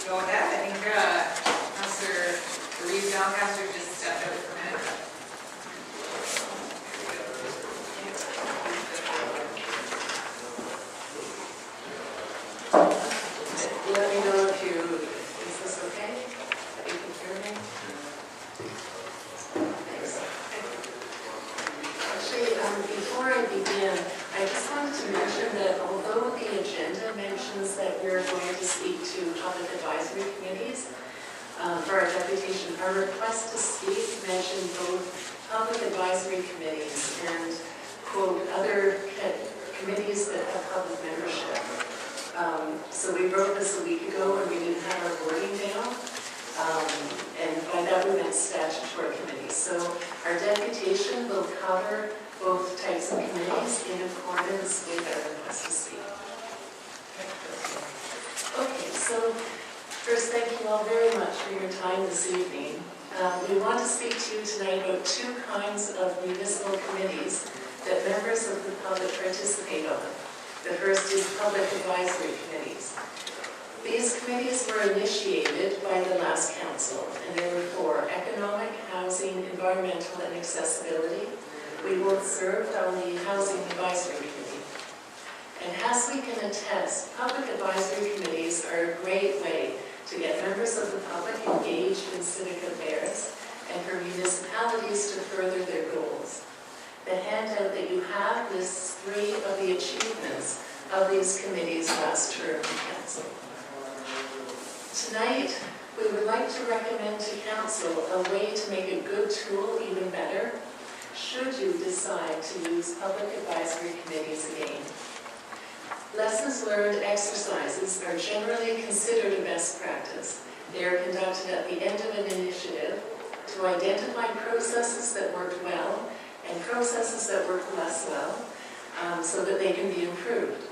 go with that. I think Councillor Reeves Doncaster just stepped out for a minute. Let me know if you, is this okay? You can hear me? Thanks. Actually, before I begin, I just wanted to mention that although the agenda mentions that we're going to speak to public advisory committees for our deputation, our request to speak mentioned both public advisory committees and, quote, other committees that have public membership. So we wrote this a week ago and we didn't have our wording down. And by that we meant statutory committees. So our deputation will cover both types of committees in accordance with our request to speak. Okay, so first, thank you all very much for your time this evening. We want to speak to you tonight about two kinds of municipal committees that members of the public participate on. The first is public advisory committees. These committees were initiated by the last council, and they were for economic, housing, environmental, and accessibility. We both served on the Housing Advisory Committee. And as we can attest, public advisory committees are a great way to get members of the public engaged in civic affairs and for municipalities to further their goals. The handout that you have lists 3 of the achievements of these committees last term in council. Tonight, we would like to recommend to council a way to make a good tool even better, should you decide to use public advisory committees again. Lessons learned exercises are generally considered a best practice. They are conducted at the end of an initiative to identify processes that worked well and processes that work less well, so that they can be improved.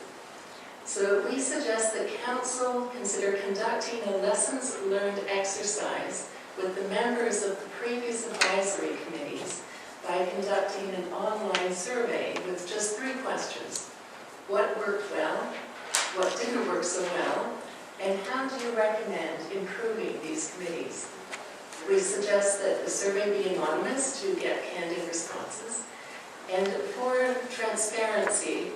So we suggest that council consider conducting a lessons learned exercise with the members of the previous advisory committees by conducting an online survey with just 3 questions. What worked well? What didn't work so well? And how do you recommend improving these committees? We suggest that the survey be anonymous to get candid responses. And for transparency,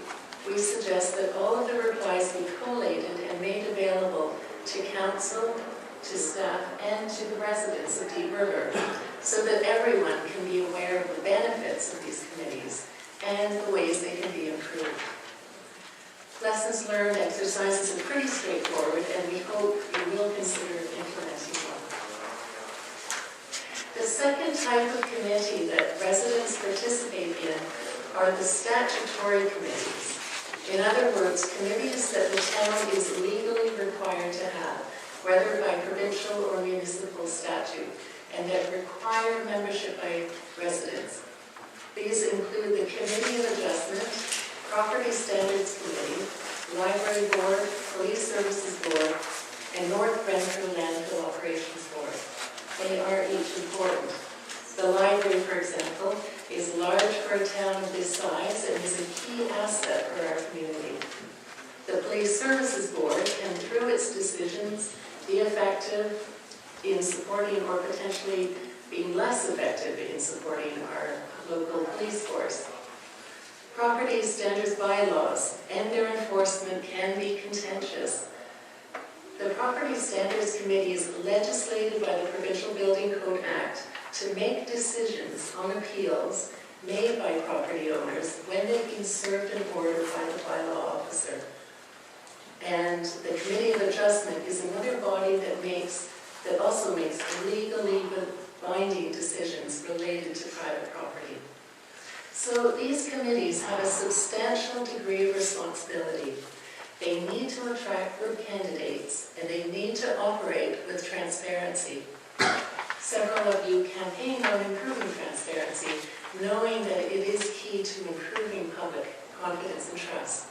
we suggest that all of the replies be collated and made available to council, to staff, and to the residents of Deep River, so that everyone can be aware of the benefits of these committees and the ways they can be improved. Lessons learned exercises are pretty straightforward, and we hope you will consider implementing one. The second type of committee that residents participate in are the statutory committees. In other words, committees that the town is legally required to have, whether by provincial or municipal statute, and that require membership by residents. These include the Committee of Adjustment, Property Standards Committee, Library Board, Police Services Board, and North Renfrew Landfill Operations Board. They are each important. The library, for example, is large for a town of this size and is a key asset for our community. The Police Services Board can, through its decisions, be effective in supporting or potentially being less effective in supporting our local police force. Property standards bylaws and their enforcement can be contentious. The Property Standards Committee is legislated by the Provincial Building Code Act to make decisions on appeals made by property owners when they've been served an order by the bylaw officer. And the Committee of Adjustment is another body that also makes legally binding decisions related to private property. So these committees have a substantial degree of responsibility. They need to attract good candidates, and they need to operate with transparency. Several of you campaigned on improving transparency, knowing that it is key to improving public confidence and trust.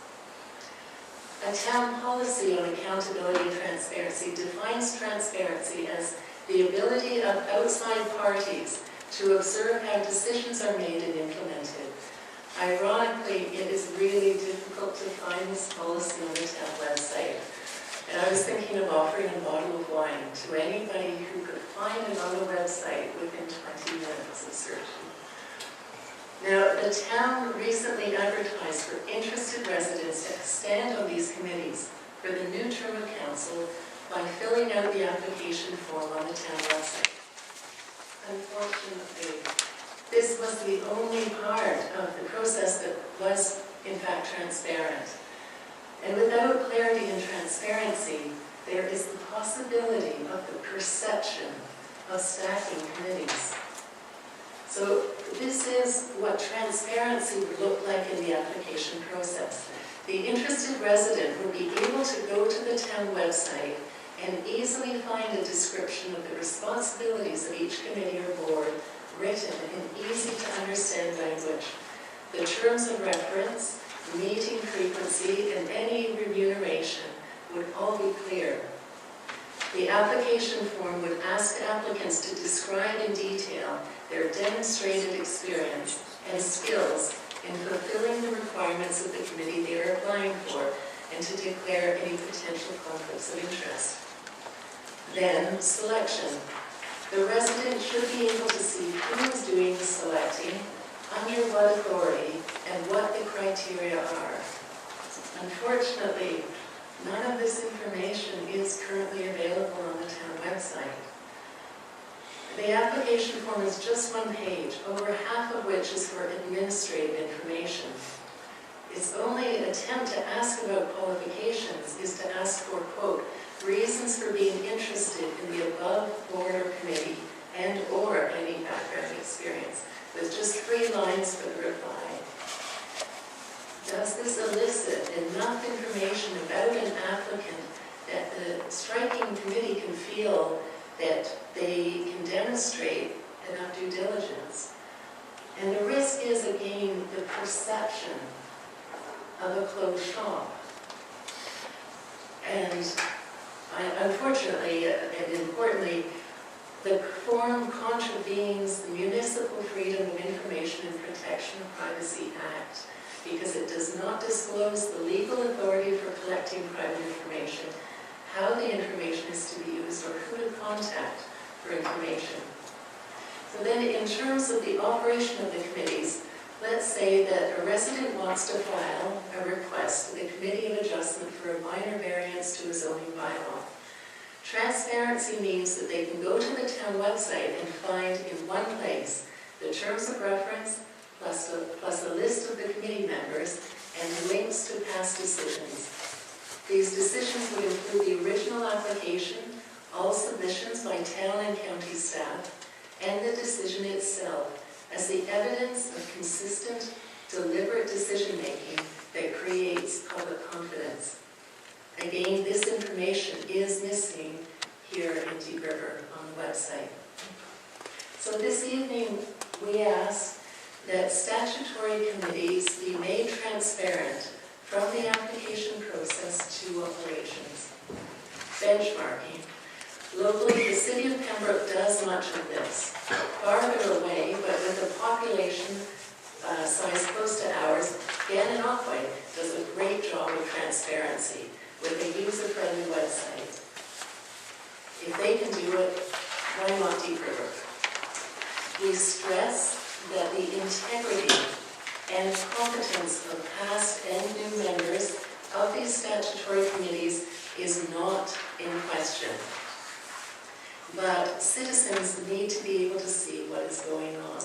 A town policy on accountability and transparency defines transparency as the ability of outside parties to observe how decisions are made and implemented. Ironically, it is really difficult to find this policy on the town website. And I was thinking of offering a bottle of wine to anybody who could find it on the website within 20 minutes of searching. Now, the town recently advertised for interested residents to stand on these committees for the new term of council by filling out the application form on the town website. Unfortunately, this was the only part of the process that was, in fact, transparent. And without clarity and transparency, there is the possibility of the perception of stacking committees. So this is what transparency would look like in the application process. The interested resident would be able to go to the town website and easily find a description of the responsibilities of each committee or board written in easy to understand language. The terms of reference, meeting frequency, and any remuneration would all be clear. The application form would ask applicants to describe in detail their demonstrated experience and skills in fulfilling the requirements of the committee they are applying for, and to declare any potential conflicts of interest. Then, selection. The resident should be able to see who is doing the selecting, under what authority, and what the criteria are. Unfortunately, none of this information is currently available on the town website. The application form is just one page, over half of which is for administrative information. Its only attempt to ask about qualifications is to ask for, quote, reasons for being interested in the above board or committee and/or any background experience, with just 3 lines for the reply. Does this elicit enough information about an applicant that the striking committee can feel that they can demonstrate enough due diligence? And the risk is, again, the perception of a closed shop. And unfortunately, and importantly, the form contravenes the Municipal Freedom of Information and Protection of Privacy Act, because it does not disclose the legal authority for collecting private information, how the information is to be used, or who to contact for information. So then, in terms of the operation of the committees, let's say that a resident wants to file a request to the Committee of Adjustment for a minor variance to a zoning bylaw. Transparency means that they can go to the town website and find in one place the terms of reference, plus a list of the committee members, and links to past decisions. These decisions would include the original application, all submissions by town and county staff, and the decision itself, as the evidence of consistent, deliberate decision-making that creates public confidence. Again, this information is missing here in Deep River on the website. So this evening, we ask that statutory committees be made transparent from the application process to operations. Benchmarking. Locally, the City of Pembroke does much of this. Farther away, but with a population size close to ours, Gannon Aquay does a great job of transparency with a user-friendly website. If they can do it, why not Deep River? We stress that the integrity and competence of past and new members of these statutory committees is not in question. But citizens need to be able to see what is going on.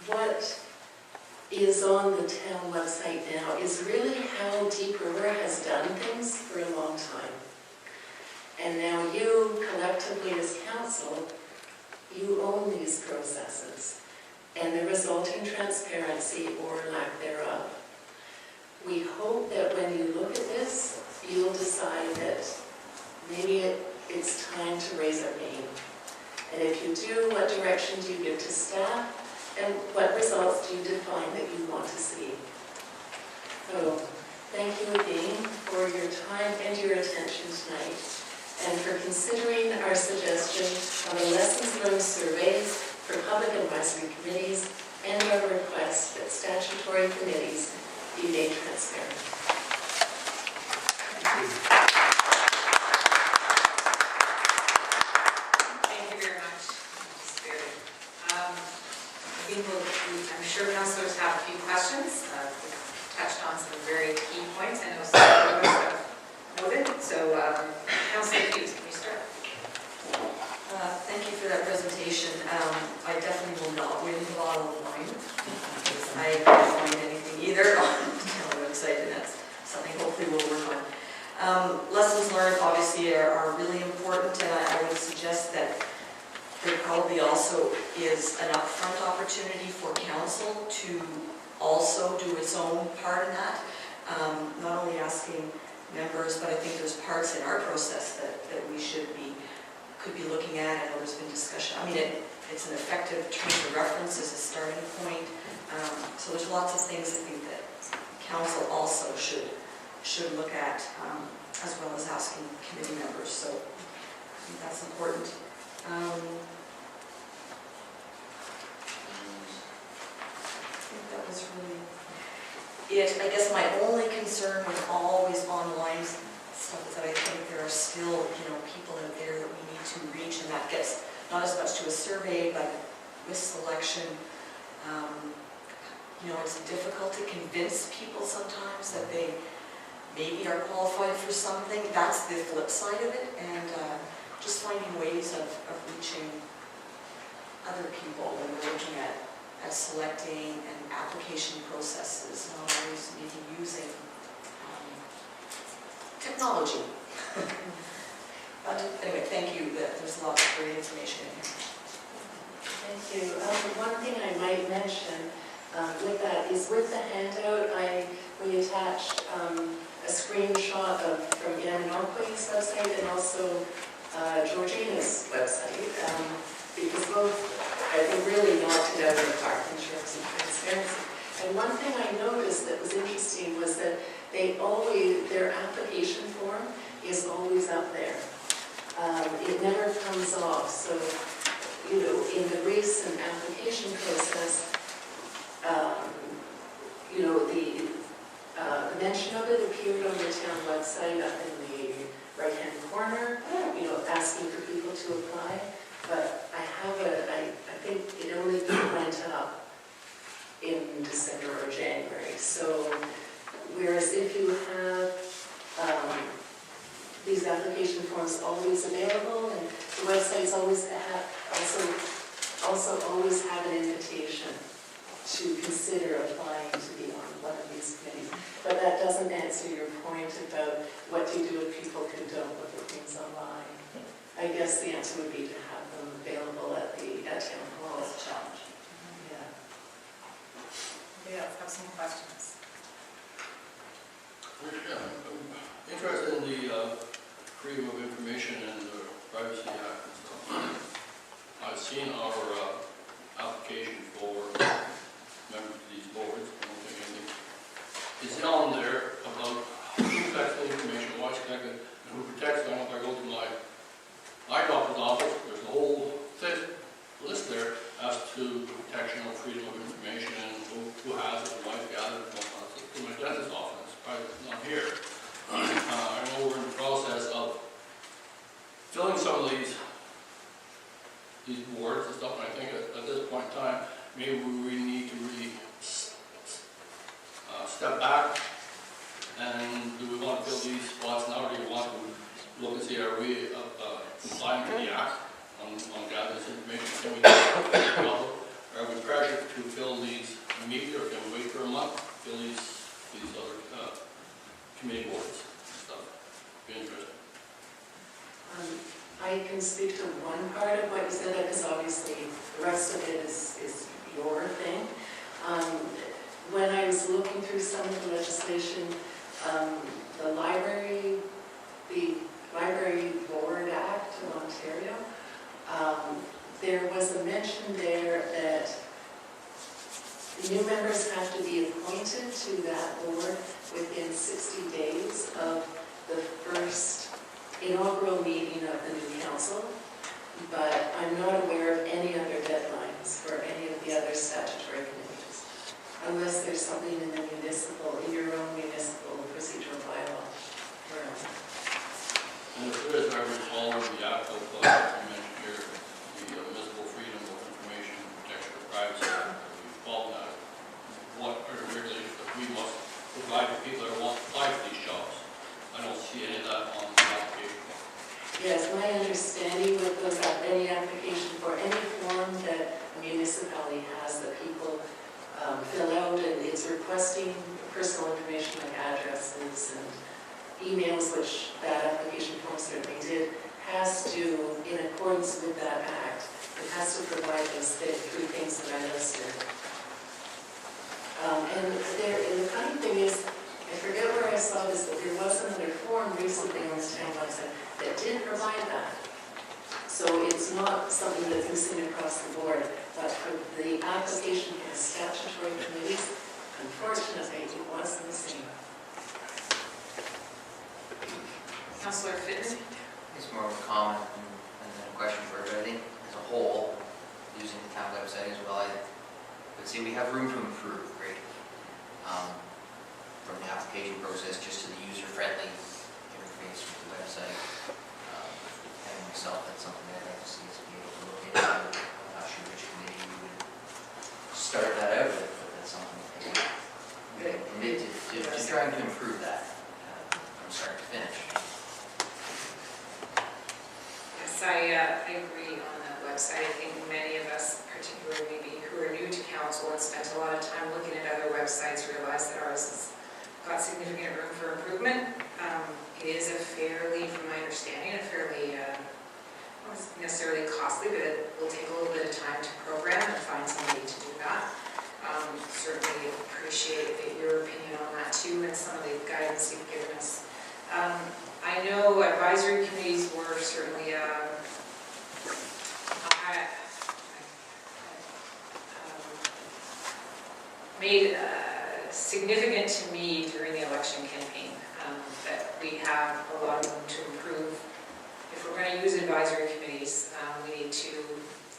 What is on the town website now is really how Deep River has done things for a long time. And now you, collectively as council, you own these processes and the resulting transparency or lack thereof. We hope that when you look at this, you'll decide that maybe it's time to raise our game. And if you do, what direction do you give to staff? And what results do you define that you want to see? So, thank you again for your time and your attention tonight, and for considering our suggestion of a lessons learned survey for public advisory committees, and our request that statutory committees be made transparent. hopefully we'll work on. Lessons learned obviously are really important, and I would suggest that there probably also is an upfront opportunity for council to also do its own part in that. Not only asking members, but I think there's parts in our process that we could be looking at. I know there's been discussion. I mean, it's an effective term of reference as a starting point. So there's lots of things I think that council also should look at, as well as asking committee members. So I think that's important. I think that was really it. I guess my only concern with always online stuff is that I think there are still, people out there that we need to reach, and that gets not as much to a survey, but with selection. It's difficult to convince people sometimes that they maybe are qualified for something. That's the flip side of it, and just finding ways of reaching other people when we're looking at selecting and application processes, not always maybe using technology. But anyway, thank you. There's lots of great information in here. Thank you. One thing I might mention with that is with the handout, we attached a screenshot from Yamanokwe's website and also Georgina's website, because both, I think, really knocked it out of the park in terms of transparency. And one thing I noticed that was interesting was that their application form is always up there. It never comes off. So, in the recent application process, the mention of it appeared on the town website up in the right-hand corner, asking for people to apply. But I think it only went up in December or January. So, whereas if you have these application forms always available, and the websites always also always have an invitation to consider applying to be on one of these committees. But that doesn't answer your point about what to do if people who don't look at things online. I guess the answer would be to have them available at town hall. That's a challenge. Yeah. Anybody else have some questions? Yeah, I'm interested in the Freedom of Information and the Privacy Act and stuff. I've seen our application for members of these boards. I don't think anything is on there about who protects the information, why it's connected, and who protects it. If I go to my eye doctor's office, there's a whole list there as to protection of freedom of information and who has it, why it's gathered, and whatnot. So to my dentist's office, it's probably not here. I know we're in the process of filling some of these boards and stuff, and I think at this point in time, maybe we need to really step back, and do we want to fill these spots now, or do we want to look and see, are we complying with the Act on gathering this information? Can we do it? Are we pressured to fill these immediately, or can we wait for a month to fill these other committee boards and stuff? Be interesting. I can speak to one part of what you said, because obviously the rest of it is your thing. When I was looking through some of the legislation, the Library Board Act of Ontario, there was a mention there that new members have to be appointed to that board within 60 days of the first inaugural meeting of the new council, but I'm not aware of any other deadlines for any of the other statutory committees, unless there's something in the your own municipal procedural bylaw. And if there is, I recall the Act of you mentioned here, the Municipal Freedom of Information Protection of Privacy. We follow that. What are the regulations that we must provide to people that want to apply for these jobs? I don't see any of that on the application. Yes, my understanding with those, any application for any form that a municipality has that people fill out, and it's requesting personal information like addresses and emails, which that application form certainly did, has to, in accordance with that act, it has to provide those three things that I listed. And the funny thing is, I forget where I saw this, but there was another form recently on the town website that did provide that. So it's not something that's missing across the board, but for the application for the statutory committees, unfortunately, it was missing. Councillor Fitton? It's more of a comment and then a question for everybody. As a whole, using the town website as well, I would say we have room to improve, right? From the application process just to the user-friendly interface with the website. And myself, that's something I'd like to see us be able to look into. I'm not sure which committee we would start that out with, but that's something we can commit to trying to improve that from start to finish. Yes, I agree on the website. I think many of us, particularly maybe who are new to council and spent a lot of time looking at other websites, realize that ours has got significant room for improvement. It is a fairly, from my understanding, a fairly, not necessarily costly, but it will take a little bit of time to program and find somebody to do that. Certainly appreciate your opinion on that too, and some of the guidance you've given us. I know advisory committees were certainly made significant to me during the election campaign, that we have a lot of room to improve. If we're going to use advisory committees, we need to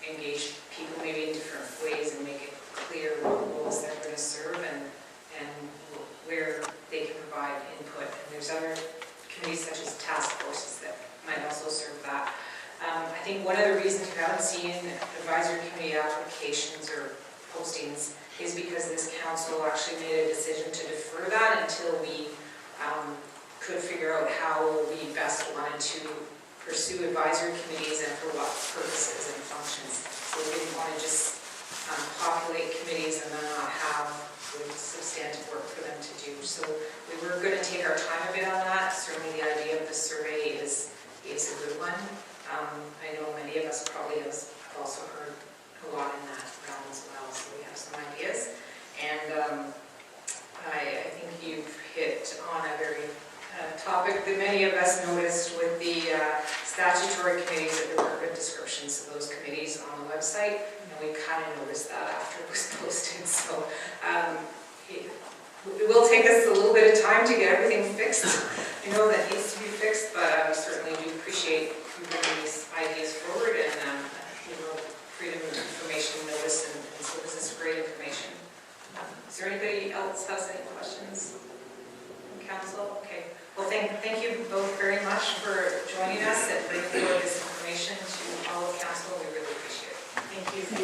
engage people maybe in different ways and make it clear what roles they're going to serve and where they can provide input. And there's other committees such as task forces that might also serve that. I think one of the reasons you haven't seen advisory committee applications or postings is because this council actually made a decision to defer that until we could figure out how we best wanted to pursue advisory committees and for what purposes and functions. So we didn't want to just populate committees and then not have substantive work for them to do. So we were going to take our time a bit on that. Certainly the idea of the survey is a good one. I know many of us probably have also heard a lot in that realm as well, so we have some ideas. And I think you've hit on a very topic that many of us noticed with the statutory committees, that there were good descriptions of those committees on the website. And we kind of noticed that after it was posted. So it will take us a little bit of time to get everything fixed. I know that needs to be fixed, but I certainly do appreciate you bringing these ideas forward and freedom of information notice, and so this is great information. Is there anybody else has any questions from council? Okay. Well, thank you both very much for joining us and bringing forward this information to all of council. We really appreciate it. Thank you for